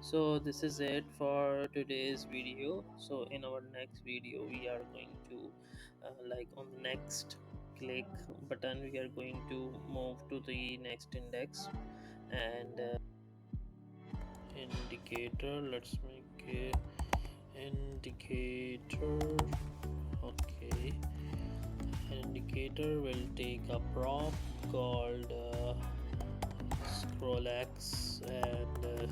So this is it for today's video. So in our next video we are going to like on the next click button we are going to move to the next index and indicator. Let's make a indicator. Okay, indicator will take a prop called scroll x, and it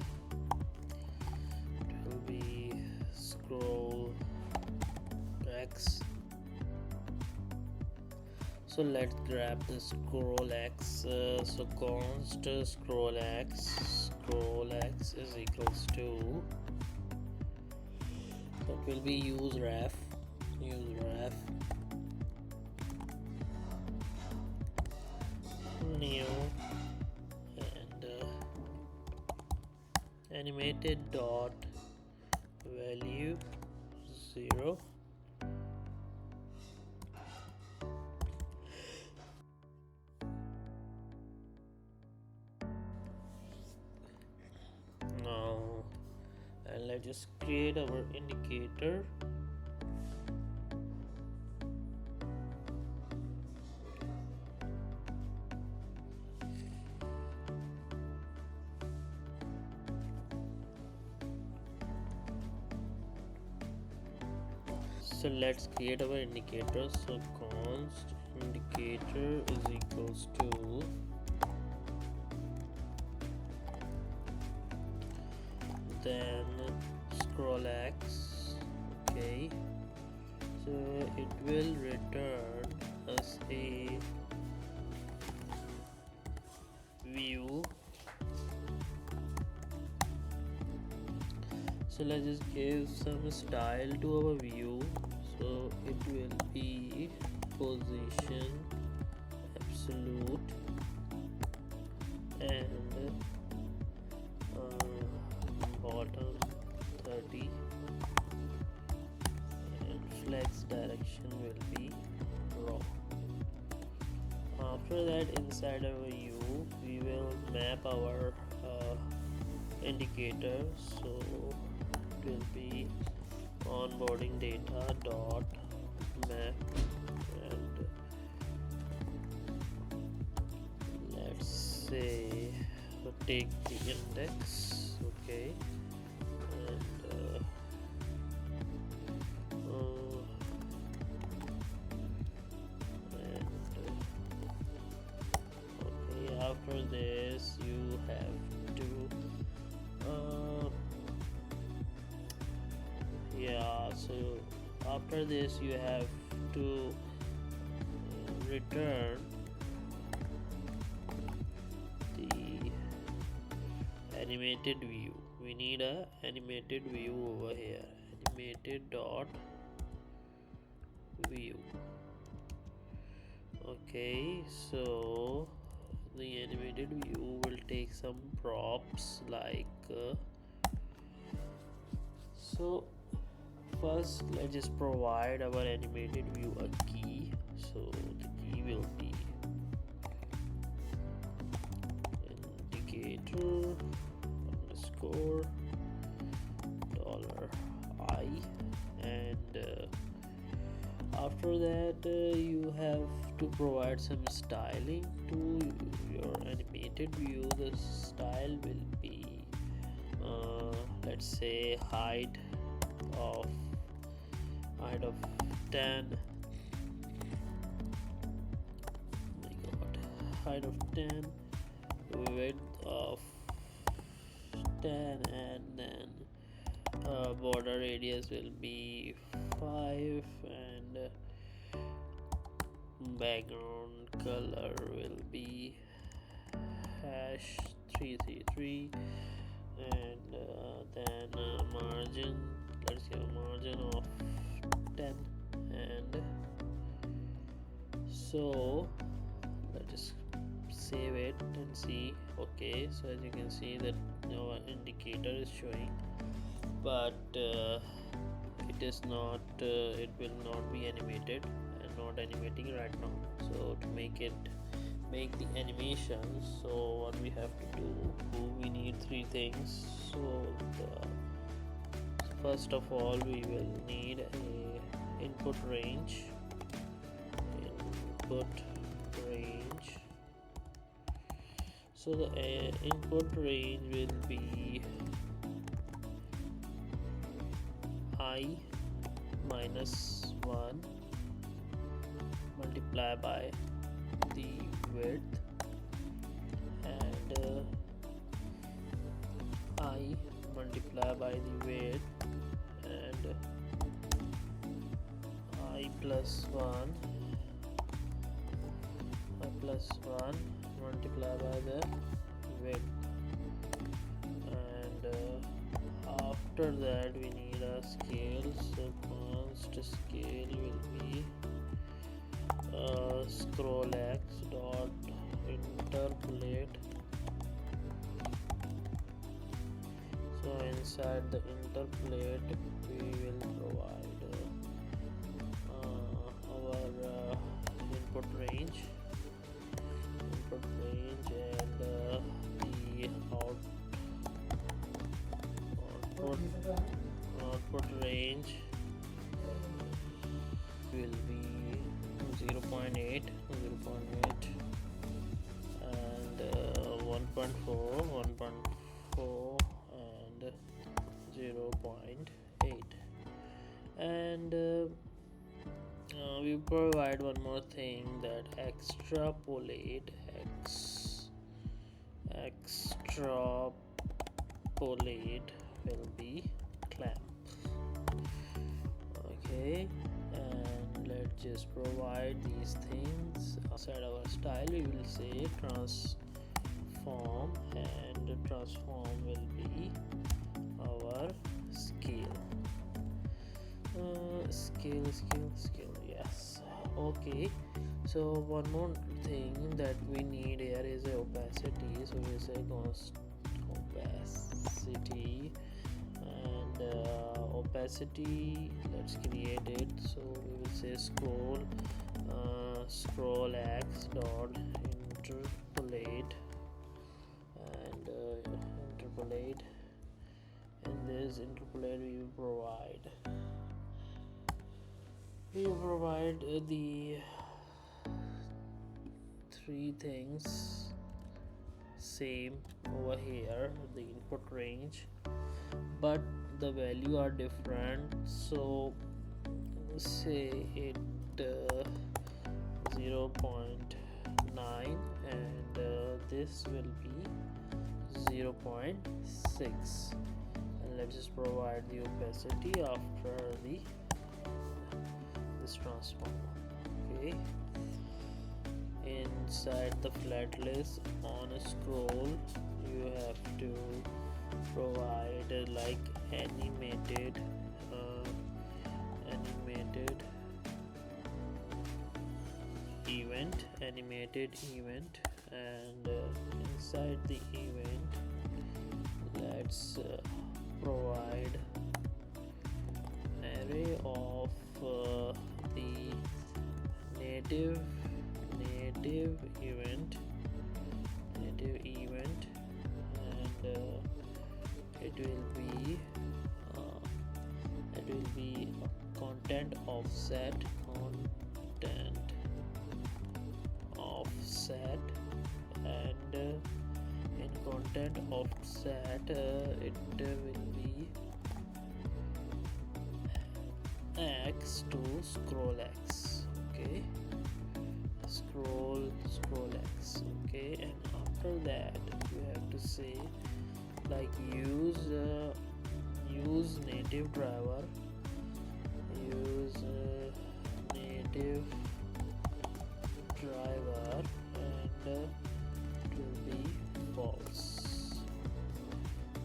will be scroll x. So let's grab the scroll x. So const scroll x is equals to, so it will be use ref new, and animated dot value 0. Now, and let's just create our indicator. So let's create our indicator. So const indicator is equals to then scroll x. Okay, so it will return us a view. So let's just give some style to our view. So it will be position absolute and bottom 30, and flex direction will be raw. After that, inside our view we will map our indicator. So it will be onboarding data dot map, and let's say take the index. Okay, and okay, after this you have to so after this you have to return the animated view. We need a animated view over here, animated dot view. Okay, so the animated view will take some props like so first let's just provide our animated view a key. So the key will be indicator underscore $I, and after that you have to provide some styling to your animated view. The style will be let's say height of 10. Oh my god, height of 10, width of 10, and then border radius will be 5, and background color will be hash 333, and then margin, let's give a margin of 10, and so let's just save it and see. Okay, so as you can see that our indicator is showing, but it is not it will not be animated and not animating right now. So to make the animation, so what we have to do, we need three things. So the first of all we will need a input range. So the input range will be I minus 1 multiplied by the width, and I multiplied by the width, and I plus 1 multiplied by the width, and after that we need a scale. So const scale will be scroll x dot interpolate. So inside the interpolate we will provide our input range, and the output range will be 0.8, and 1.4, and 0.8, and we provide one more thing, that extrapolate will be clamp. Okay, and let's just provide these things. Outside our style we will say transform, and the transform will be our scale. Scale, yes. Okay, so one more thing that we need here is a opacity. So we say const opacity, and opacity, let's create it. So we will say scroll x dot interpolate, and interpolate. In this interpolate we will provide the three things same over here, the input range, but the value are different. So say it 0.9, and this will be 0.6, and let's just provide the opacity after this transform. Okay, inside the flat list on a scroll you have to provide like animated event, and inside the event let's provide array of the native event, and it will be content offset, and in content offset it will be x to scroll x. Okay, scroll x. Okay, and after that you have to say like use native driver, and it will be false.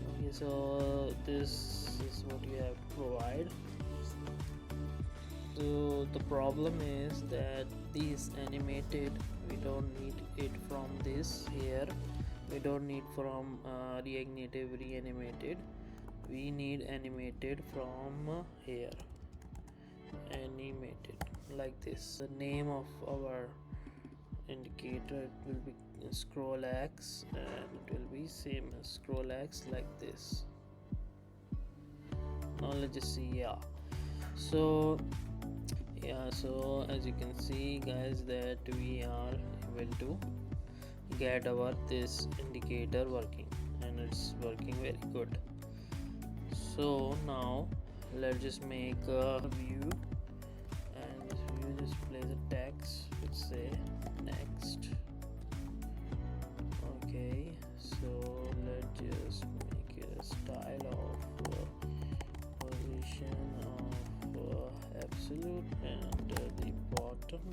Okay, so this is what you have to provide. So the problem is that these animated, we don't need it from this here, we don't need from React Native reanimated, we need animated from here, animated like this. The name of our indicator, it will be scroll x, and it will be same as scroll x like this. Now let's just see. Yeah, so yeah, so as you can see guys, that we are able to get our this indicator working, and it's working very good. So now let's just make a view, and this view just plays a text which say next. Okay, so let's just make a style of position of absolute, and the bottom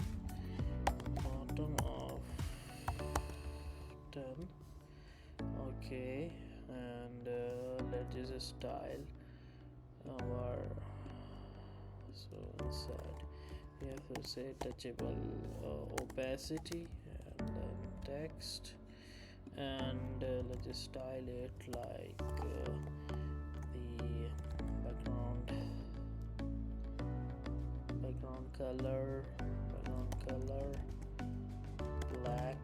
of 10. Okay, and let's just style our, so inside we have to say touchable opacity, and then text, and let's just style it like the background background color black.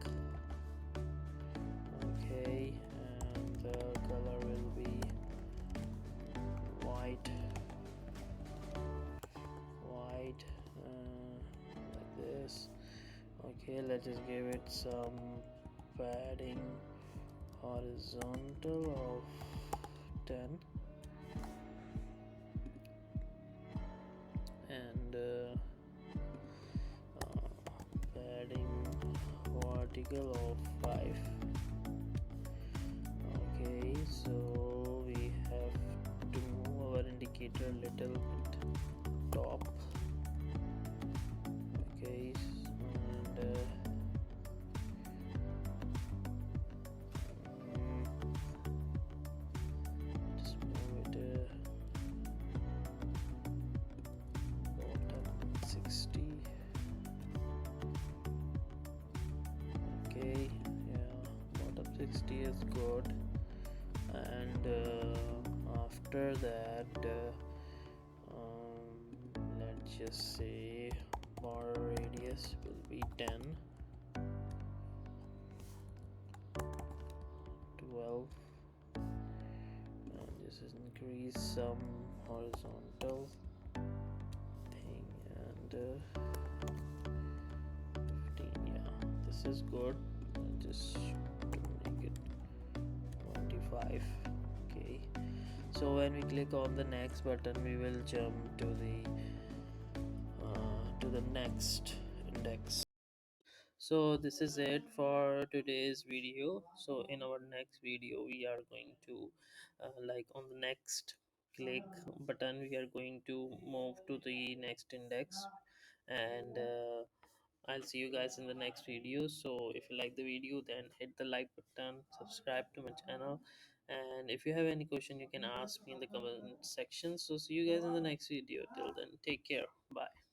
Okay, and the color will be white, like this. Okay, let's just give it some padding, horizontal of 10, and padding vertical of 5. Okay, so we have to move our indicator a little bit top. Okay, and just move it bottom 60. Okay, yeah, bottom 60 is good, and after that let's just say border radius will be 10, 12, and this is increase some horizontal thing, and 15. Yeah, this is good. Just make it 25. Okay, so when we click on the next button, we will jump to the next index. So this is it for today's video. So in our next video we are going to like on the next click button, we are going to move to the next index, and I'll see you guys in the next video. So if you like the video, then hit the like button, subscribe to my channel, and if you have any question, you can ask me in the comment section. So see you guys in the next video. Till then, take care. Bye.